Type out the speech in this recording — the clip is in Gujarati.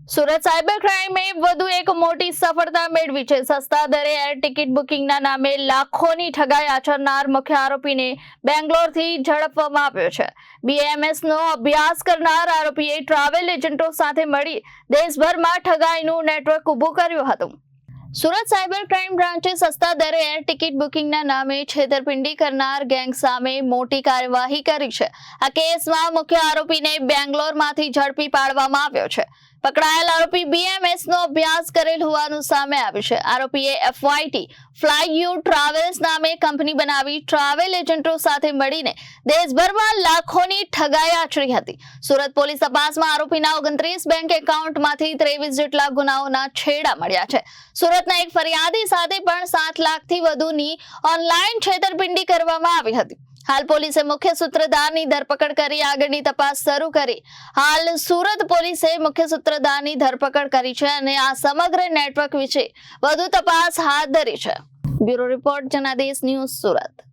સુરત સાયબર ક્રાઇમે વધુ એક મોટી સફળતા મેળવી છે। સસ્તા દરે એર ટિકિટ બુકિંગના નામે લાખોની ઠગાઈ આચરનાર મુખ્ય આરોપીને બેંગ્લોરથી ઝડપવામાં આવ્યો છે। બીએમએસનો અભ્યાસ કરનાર આરોપીએ ટ્રાવેલ એજન્ટો સાથે મળી દેશભરમાં ઠગાઈનું નેટવર્ક ઊભું કર્યું હતું। સુરત સાયબર ક્રાઇમ બ્રાન્ચે સસ્તા દરે એર ટિકિટ બુકિંગના નામે છેતરપિંડી કરનાર ગેંગ સામે મોટી કાર્યવાહી કરી છે। આ કેસમાં મુખ્ય આરોપીને બેંગ્લોરમાંથી ઝડપી પાડવામાં આવ્યો છે। પકડાયેલ આરોપી બીએમએસનો અભ્યાસ કરેલ હોવાનું સામે આવ્યું છે। આરોપીએ એફવાયટી ફ્લાય યુ ટ્રાવેલ્સ નામે કંપની બનાવી ટ્રાવેલ એજન્ટો સાથે મળીને દેશભરમાં લાખોની ઠગાઈ આચરી હતી। સુરત પોલીસ તપાસમાં આરોપીના 29 બેંક એકાઉન્ટમાંથી 23 જેટલા ગુનાઓના છેડા મળ્યા છે। સુરતના એક ફરિયાદી સાથે પણ 7 લાખથી વધુની ઓનલાઈન છેતરપિંડી કરવામાં આવી હતી। હાલ પોલીસે મુખ્ય સૂત્રધારની ધરપકડ કરી આગળની તપાસ શરૂ કરી। હાલ સુરત પોલીસે મુખ્ય સૂત્રધારની ધરપકડ કરી છે અને આ સમગ્ર નેટવર્ક વિશે વધુ તપાસ હાથ ધરી છે। Bureau report Janadesh news Surat.